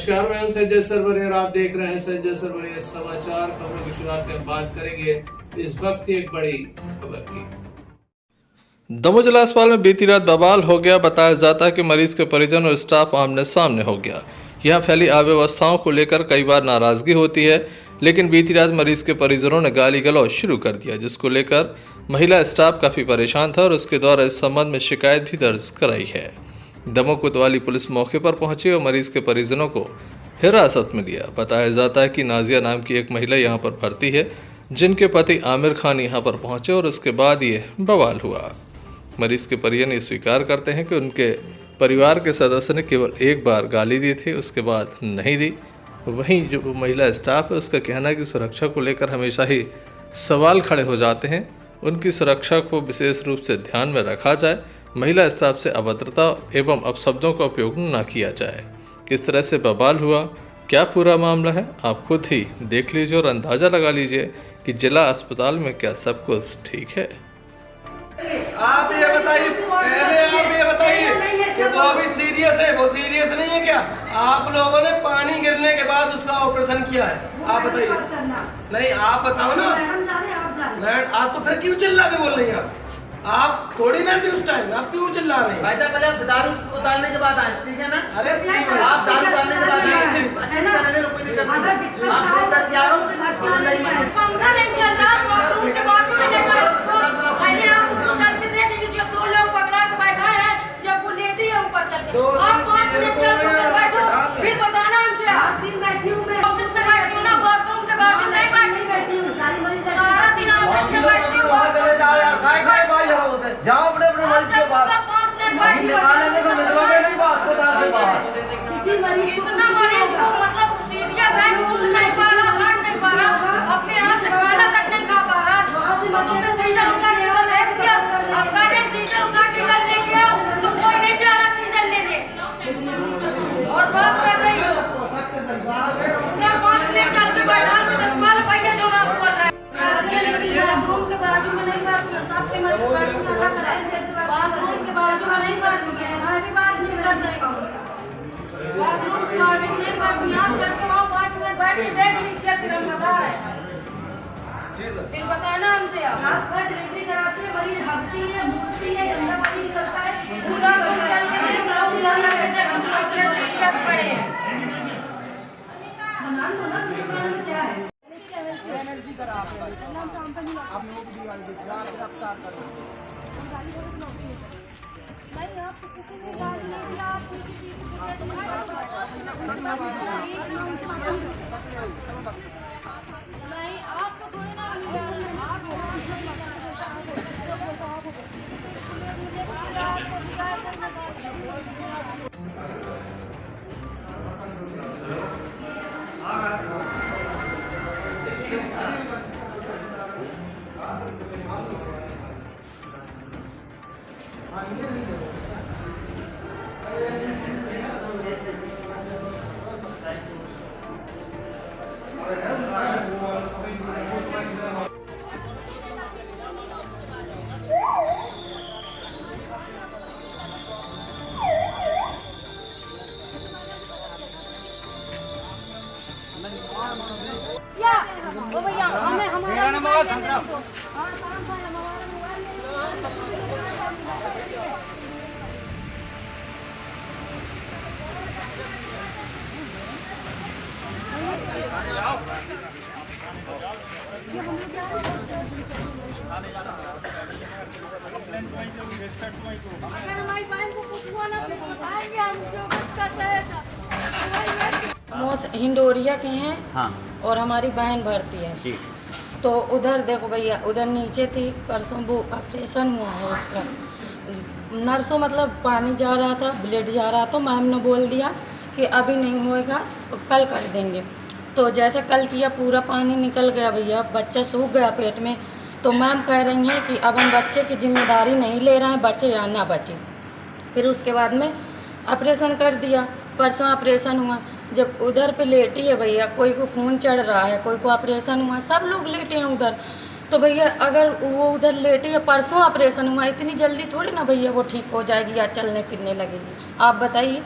नमस्कार, मैं हूं संजय सरवरे और आप देख रहे हैं संजय सरवरे समाचार। खबरों की शुरुआत में बात करेंगे इस वक्त की एक बड़ी खबर की। दमोह जिला अस्पताल में बीती रात बवाल हो गया। बताया जाता है कि मरीज के परिजन और स्टाफ आमने सामने हो गया। यहाँ फैली अव्यवस्थाओं को लेकर कई बार नाराजगी होती है, लेकिन बीती रात मरीज के परिजनों ने गाली गलौज शुरू कर दिया, जिसको लेकर महिला स्टाफ काफी परेशान था और उसके द्वारा इस संबंध में शिकायत भी दर्ज कराई है। दमोह कोतवाली पुलिस मौके पर पहुंची और मरीज के परिजनों को हिरासत में लिया। बताया जाता है कि नाजिया नाम की एक महिला यहां पर भर्ती है, जिनके पति आमिर खान यहां पर पहुंचे और उसके बाद ये बवाल हुआ। मरीज के परिजन ये स्वीकार करते हैं कि उनके परिवार के सदस्य ने केवल एक बार गाली दी थी, उसके बाद नहीं दी। वहीं जो महिला स्टाफ है उसका कहना है कि सुरक्षा को लेकर हमेशा ही सवाल खड़े हो जाते हैं, उनकी सुरक्षा को विशेष रूप से ध्यान में रखा जाए, महिला स्टाफ से अभद्रता एवं अपशब्दों का उपयोग न किया जाए। किस तरह से बवाल हुआ, क्या पूरा मामला है, आप खुद ही देख लीजिए और अंदाजा लगा लीजिए कि जिला अस्पताल में क्या सब कुछ ठीक है। आप ये बताइए, पहले आप ये बताइए कि वो अभी सीरियस है, वो सीरियस नहीं है क्या? आप लोगों ने पानी गिरने के बाद उसका ऑपरेशन किया है, आप बताइए। नहीं, आप बताओ ना मैडम, आप तो फिर क्यों चिल्ला के बोल रही हैं? आप थोड़ी ना थी उस टाइम, आप क्यों चिल्ला रहे हैं? भाई साहब पहले आप दारू उतारने के बाद आए, ठीक है ना? अरे आप दारू उतारने के बाद अच्छे से रहने लो, कोई दिक्कत नहीं। आप फोन करके आओ, पंखा नहीं चल रहा, बाथरूम के बाजू में लेकर उसको पहले आप उसको चल के देख लीजिए। दो लोग पकड़ा के बैठा है, जब वो लेटी है ऊपर चल के, आप 5 मिनट चल के बैठो, फिर बताना हमसे। दिन बैठी हूँ मैं, ऑफिस में बैठी हूँ ना, बाथरूम के बाजू नहीं बैठी हूँ, सारा दिन ऑफिस में बैठी हूँ। चले जाओ यार, खाए खाए भाई जाओ अपने अपने मरीज के पास। 5 मिनट बैठी हूँ, मिलवाओगे नहीं अस्पताल से बाहर। किसी मरीज को मतलब सीरियस है, उठ नहीं पा रहा, बैठ नहीं पा रहा, अपने हाथ से खाना तक नहीं खा पा रहा। अस्पताल में सीजर उठा के इधर ले गया, अब कहते हैं सीजर उठा के इधर ले गया तो कोई नहीं जा रहा सीजर लेने। और बात कर रही हो उधर 5 मिनट चल के बैठा तो तुम्हारा भैया जो ना बोल रहा है। बाथरूम के बाजू में नहीं बैठूंगा, सबके मरीज बैठूंगा, बाथरूम के बाजू में नहीं बैठूंगा, मैं भी बात नहीं कर रही हूँ। बाथरूम के बाजू में नहीं बैठूंगा, आप चल के वहाँ 5 मिनट बैठ के देख लीजिए, फिर हम बता रहे हैं, फिर बताना हमसे। आप पर डिलीवरी कराते हैं, मरीज हंसती है, मूतती है, गंदा पानी निकलता है, उधर तुम चल के देख लो, चिल्लाना कहते हैं हम अपने सीरियस पड़े हैं। बना दो ना, क्या है एनर्जी करा आप लोग भी वाली रफ्तार करो। नहीं, आपको किसी ने इलाज नहीं दिया, आप किसी नहीं, आपको थोड़ी ना ओ भैया, हमें हमारा मोबाइल दे दो। हां काम भाई, हमारा मोबाइल अगर हमारी बहन को कुछ हुआ ना तो बताएंगे हम क्यों कर रहे थे। हिंडोरिया के हैं हाँ। और हमारी बहन भर्ती है जी। तो उधर देखो भैया, उधर नीचे थी, परसों वो ऑपरेशन हुआ है उसका। नर्सों मतलब पानी जा रहा था, ब्लड जा रहा था, मैम ने बोल दिया कि अभी नहीं होएगा, कल कर देंगे। तो जैसे कल किया, पूरा पानी निकल गया भैया, बच्चा सूख गया पेट में। तो मैम कह रही हैं कि अब हम बच्चे की जिम्मेदारी नहीं ले रहे हैं, बच्चे या ना बचे। फिर उसके बाद में ऑपरेशन कर दिया, परसों ऑपरेशन हुआ। जब उधर पे लेटी है भैया, कोई को खून चढ़ रहा है, कोई को ऑपरेशन हुआ, सब लोग लेटे हैं उधर। तो भैया अगर वो उधर लेटी है, परसों ऑपरेशन हुआ, इतनी जल्दी थोड़ी ना भैया वो ठीक हो जाएगी या चलने फिरने लगेगी। आप बताइए,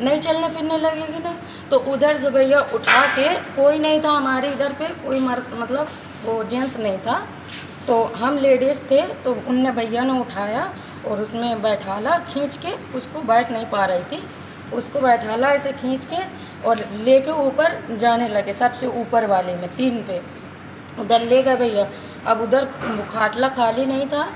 नहीं चलने फिरने लगेगी ना। तो उधर से भैया उठा के, कोई नहीं था हमारे इधर पे, कोई मतलब वो जेंट्स नहीं था, तो हम लेडीज़ थे, तो उनने भैया ने उठाया और उसमें बैठाला खींच के, उसको बैठ नहीं पा रही थी, उसको बैठाला ऐसे खींच के और लेके ऊपर जाने लगे, सबसे ऊपर वाले में 3 पे उधर ले गए भैया। अब उधर खाटला खाली नहीं था,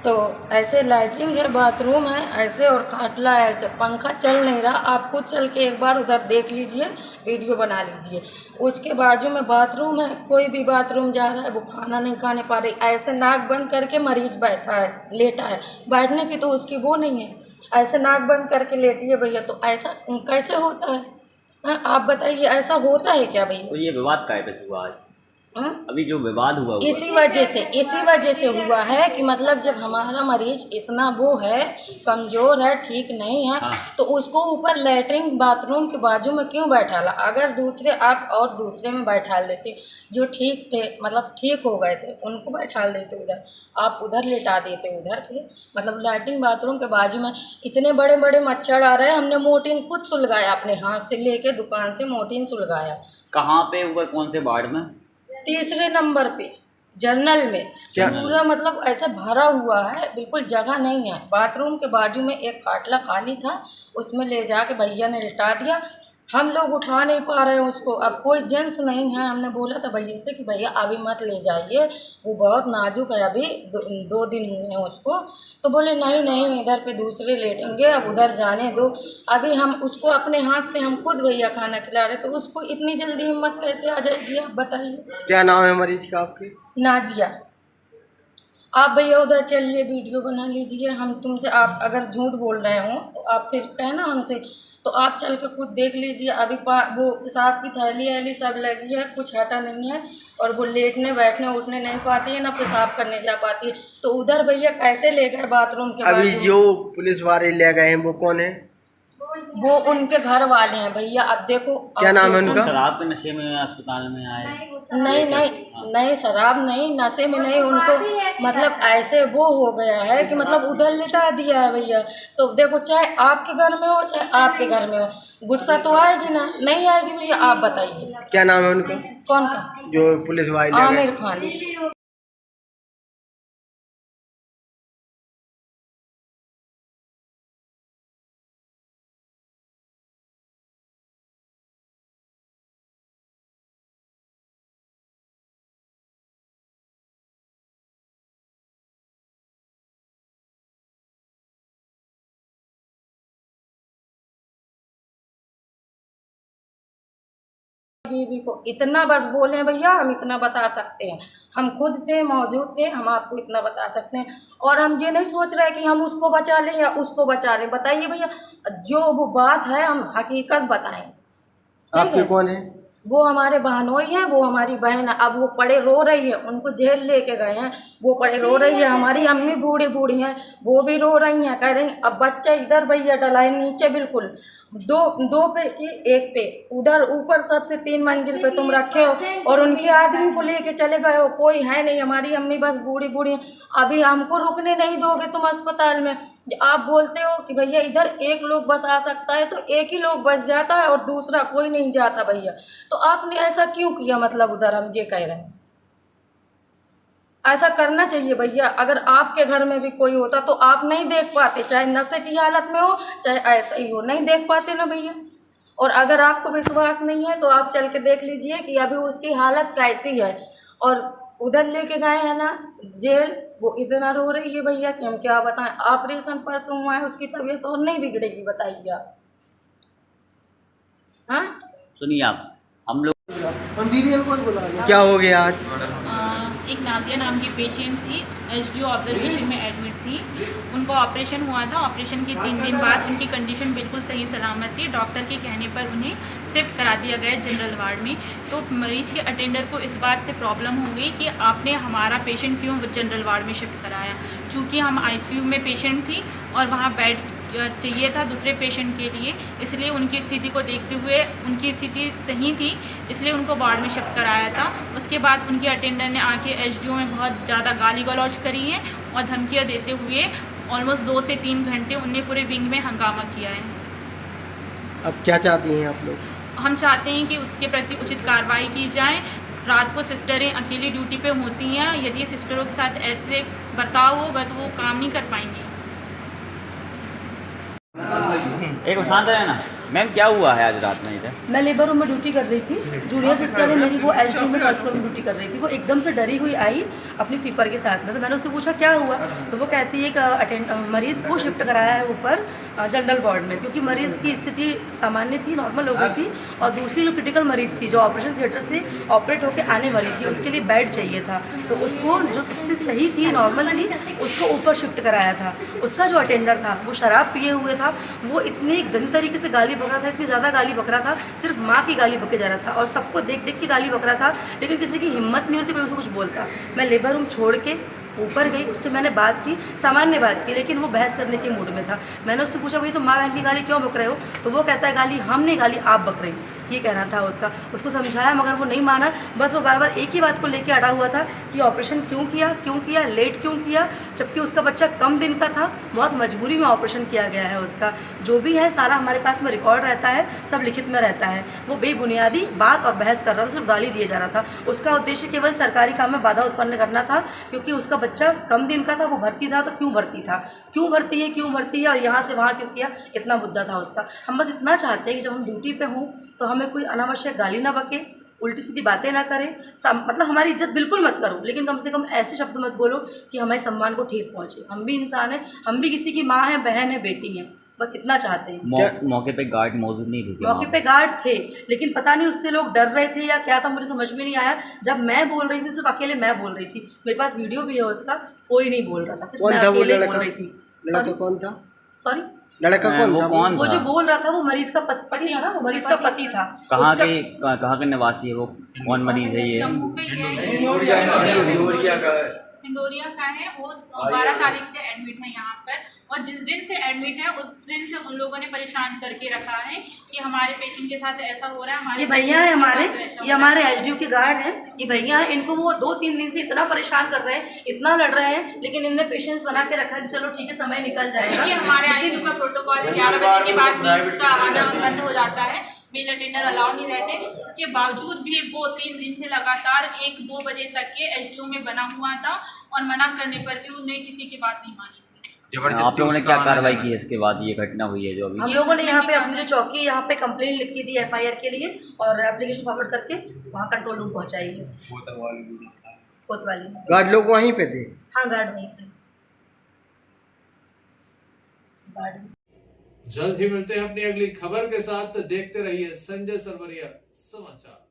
तो ऐसे लाइटिंग है, बाथरूम है ऐसे और खाटला है ऐसे, पंखा चल नहीं रहा। आप खुद चल के एक बार उधर देख लीजिए, वीडियो बना लीजिए। उसके बाजू में बाथरूम है, कोई भी बाथरूम जा रहा है वो खाना नहीं खाने पा रही, ऐसे नाक बंद करके मरीज बैठा है, लेटा है, बैठने की तो उसकी वो नहीं है, ऐसे नाक बंद करके लेटी है भैया। तो ऐसा कैसे होता है? आप बताइए, ऐसा होता है क्या भैया? तो ये विवाद काय पे हुआ आज? अभी जो विवाद हुआ इसी वजह से हुआ है कि मतलब जब हमारा मरीज इतना वो है, कमज़ोर है, ठीक नहीं है, तो उसको ऊपर लैट्रिन बाथरूम के बाजू में क्यों बैठाला? अगर दूसरे आप और दूसरे में बैठा लेते जो ठीक थे, मतलब ठीक हो गए थे, उनको बैठा देते उधर, आप उधर लेटा देते उधर पे, मतलब लैट्रिन बाथरूम के बाजू में इतने बड़े बड़े मच्छर आ रहे हैं। हमने मोर्टीन खुद सुलगाया, अपने हाथ से लेके दुकान से मोर्टीन सुलगाया। कहाँ पे? ऊपर कौन से वार्ड में? 3 नंबर पे, जनरल में। पूरा मतलब ऐसे भरा हुआ है, बिल्कुल जगह नहीं है। बाथरूम के बाजू में एक खाटला खाली था, उसमें ले जाके भैया ने लिटा दिया। हम लोग उठा नहीं पा रहे हैं उसको, अब कोई जेंट्स नहीं है। हमने बोला था भैया से कि भैया अभी मत ले जाइए, वो बहुत नाजुक है, अभी 2 दिन हुए हैं उसको। तो बोले नहीं इधर पे दूसरे लेटेंगे, अब उधर जाने दो। अभी हम उसको अपने हाथ से हम खुद भैया खाना खिला रहे, तो उसको इतनी जल्दी हिम्मत कैसे आ जाएगी? आप बताइए। क्या नाम है मरीज का आपके? नाजिया। आप भैया उधर चलिए, वीडियो बना लीजिए। हम तुमसे, आप अगर झूठ बोल रहे हो तो आप फिर कहना हमसे, तो आप चल के खुद देख लीजिए। अभी वो पेशाब की थैली सब लगी है, कुछ हटा नहीं है, और वो लेटने बैठने उठने नहीं पाती है, ना पेशाब करने जा पाती है। तो उधर भैया कैसे ले गए बाथरूम के? अभी जो पुलिस वाले ले गए हैं वो कौन है? वो उनके घर वाले हैं भैया। अब देखो, क्या नाम है उनका? शराब के नशे में अस्पताल में आए? नहीं शराब नहीं, नशे में नहीं, उनको मतलब ऐसे वो हो गया है कि मतलब उधर लिटा दिया है भैया। तो देखो, चाहे आपके घर में हो चाहे आपके घर में हो, गुस्सा तो आएगी ना? नहीं आएगी भैया? आप बताइए। क्या नाम है उनका? कौन का? जो पुलिस वाले? आमिर खान। बीवी को इतना बस बोले भैया, हम इतना बता सकते हैं। हम खुद थे, मौजूद थे, हम आपको इतना बता सकते हैं। और हम ये नहीं सोच रहे कि हम उसको बचा लें या उसको बचा लें। बताइए भैया, जो वो बात है हम हकीकत बताएं। आपके कौन है? वो हमारे बहनोई हैं, वो हमारी बहन है। अब वो पड़े रो रही है, उनको जेल लेके गए हैं, वो पड़े रो रही है। हमारी अम्मी बूढ़ी हैं, वो भी रो रही हैं, कह रही अब बच्चा इधर भैया डला है नीचे, बिल्कुल दो पे की एक पे, उधर ऊपर सबसे 3 मंजिल पे तुम रखे हो, और उनके आदमी को लेके चले गए हो। कोई है नहीं, हमारी अम्मी बस बूढ़ी है। अभी हमको रुकने नहीं दोगे तुम अस्पताल में। आप बोलते हो कि भैया इधर एक लोग बस आ सकता है, तो एक ही लोग बस जाता है और दूसरा कोई नहीं जाता भैया। तो आपने ऐसा क्यों किया? मतलब उधर हम ये कह रहे हैं, ऐसा करना चाहिए भैया। अगर आपके घर में भी कोई होता तो आप नहीं देख पाते, चाहे नशे की हालत में हो चाहे ऐसा ही हो, नहीं देख पाते ना भैया। और अगर आपको विश्वास नहीं है तो आप चल के देख लीजिए कि अभी उसकी हालत कैसी है। और उधर लेके गए हैं ना जेल, वो इतना रो रही है भैया कि हम क्या बताएं। ऑपरेशन पर तो हुआ है, उसकी तबीयत और नहीं बिगड़ेगी, बताइए आप। हाँ सुनिए आप, हम लोग क्या हो गया आज? एक नाजिया नाम की पेशेंट थी, एसडीओ ऑब्जर्वेशन में एडमिट थी। उनको ऑपरेशन हुआ था। ऑपरेशन के 3 दिन बाद उनकी कंडीशन बिल्कुल सही सलामत थी। डॉक्टर के कहने पर उन्हें शिफ्ट करा दिया गया जनरल वार्ड में। तो मरीज के अटेंडर को इस बात से प्रॉब्लम हो गई कि आपने हमारा पेशेंट क्यों जनरल वार्ड में शिफ्ट कराया। चूँकि हम आईसीयू में पेशेंट थी और वहाँ बेड चाहिए था दूसरे पेशेंट के लिए, इसलिए उनकी स्थिति को देखते हुए, उनकी स्थिति सही थी इसलिए उनको वार्ड में शिफ्ट कराया था। उसके बाद उनके अटेंडर ने आके एसडीओ में बहुत ज़्यादा गाली गलौज करी है और धमकियाँ देते हुए ऑलमोस्ट 2 से 3 घंटे उनने पूरे विंग में हंगामा किया है। अब क्या चाहती हैं आप लोग? हम चाहते हैं कि उसके प्रति उचित कार्रवाई की जाए। रात को सिस्टरें अकेली ड्यूटी पे होती हैं, यदि सिस्टरों के साथ ऐसे बर्ताव होगा तो वो काम नहीं कर पाएंगी। एक शांत रहना मैम, क्या हुआ है आज रात में इधर? मैं लेबर रूम में ड्यूटी कर रही थी। जूनियर सिस्टर है मेरी, वो एचडी में फर्स्ट फ्लोर में ड्यूटी कर रही थी। वो एकदम से डरी हुई आई अपनी स्वीपर के साथ में, तो मैंने उससे पूछा क्या हुआ, तो वो कहती है कि मरीज़ को शिफ्ट कराया है ऊपर जनरल वार्ड में, क्योंकि मरीज़ की स्थिति सामान्य थी, नॉर्मल हो गई थी, और दूसरी जो क्रिटिकल मरीज़ थी जो ऑपरेशन थिएटर से ऑपरेट होकर आने वाली थी, उसके लिए बेड चाहिए था, तो उसको जो सबसे सही थी, नॉर्मल थी, उसको ऊपर शिफ्ट कराया था। उसका जो अटेंडर था वो शराब पिए हुए था, वो इतनी गंदी तरीके से गाली बक रहा था, इतनी ज़्यादा गाली बक रहा था, सिर्फ माँ की गाली बके जा रहा था और सबको देख देख के गाली बक रहा था, लेकिन किसी की हिम्मत नहीं होती कोई उसको कुछ बोलता। मैं लेबर रूम छोड़ के ऊपर गई, उससे मैंने बात की, सामान्य बात की, लेकिन वो बहस करने के मूड में था। मैंने उससे पूछा भाई तो माँ बहन की गाली क्यों बक रहे हो, तो वो कहता है गाली हम नहीं, गाली आप बक रहे हैं, ये कहना था उसका। उसको समझाया मगर वो नहीं माना, बस वो बार बार एक ही बात को लेके अड़ा हुआ था कि ऑपरेशन क्यों किया, लेट क्यों किया, जबकि उसका बच्चा कम दिन का था, बहुत मजबूरी में ऑपरेशन किया गया है उसका। जो भी है सारा हमारे पास में रिकॉर्ड रहता है, सब लिखित में रहता है। वो बेबुनियादी बात और बहस कर रहा था, सिर्फ गाली दिए जा रहा था। उसका उद्देश्य केवल सरकारी काम में बाधा उत्पन्न करना था, क्योंकि उसका बच्चा कम दिन का था, वो भर्ती था, तो क्यों भर्ती है और यहाँ से वहाँ क्यों किया, इतना मुद्दा था उसका। हम बस इतना चाहते हैं कि जब हम ड्यूटी पे हों तो हमें कोई अनावश्यक गाली ना बके, उल्टी सीधी बातें ना करें, मतलब हमारी इज्जत बिल्कुल मत करो, लेकिन कम से कम ऐसे शब्द मत बोलो कि हमारे सम्मान को ठेस पहुँचे। हम भी इंसान हैं, हम भी किसी की माँ हैं, बहन है, बेटी हैं, बस इतना चाहते हैं। मौके पे गार्ड मौजूद नहीं थे? मौके पे गार्ड थे, लेकिन पता नहीं उससे लोग डर रहे थे या क्या था, मुझे समझ में नहीं आया। जब मैं बोल रही थी सिर्फ अकेले मैं बोल रही थी, मेरे पास वीडियो भी है उसका, कोई नहीं बोल रहा था, सिर्फ मैं अकेले बोल रही थी। लड़का कौन था? सॉरी, लड़का कौन था? वो जो बोल रहा था वो मरीज का पति था ना, वो मरीज का पति था। कहाँ के निवासी है वो? कौन मरीज है ये? हिंडोरिया का है। वो 12 तारीख से एडमिट है यहाँ पर, और जिस दिन से एडमिट है उस दिन से उन लोगों ने परेशान करके रखा है कि हमारे पेशेंट के साथ ऐसा हो रहा है। ये भैया है ये हमारे एचडीयू के गार्ड हैं, ये भैया हैं, इनको वो 2-3 दिन से इतना परेशान कर रहे हैं, इतना लड़ रहे हैं, लेकिन इनने पेशेंस बना के रखा है कि चलो ठीक है समय निकल जाएगा। ये हमारे आईसीयू का प्रोटोकॉल 11 बजे के बाद मील्स का आना बंद हो जाता है, मेल अटेंडर अलाउ नहीं रहते। उसके बावजूद भी वो 3 दिन से लगातार 1-2 बजे तक ये एचडीयू में बना हुआ था, और मना करने पर भी उन्हें किसी की बात नहीं मानी। आप लोगों ने क्या कार्रवाई की है इसके बाद ये घटना हुई है जो अभी? हम लोगों ने यहाँ पे अपनी जो चौकी यहाँ पे कंप्लेंट लिख के दी एफआईआर के लिए, और एप्लीकेशन फॉरवर्ड करके वहाँ कंट्रोल रूम पहुँचाई है। कोतवाली गार्ड लोग वहीं पे थे? हाँ, गार्ड वहीं थे। जल्द ही मिलते हैं अपनी अगली खबर के साथ। देखते रहिए संजय सरवरिया समाचार।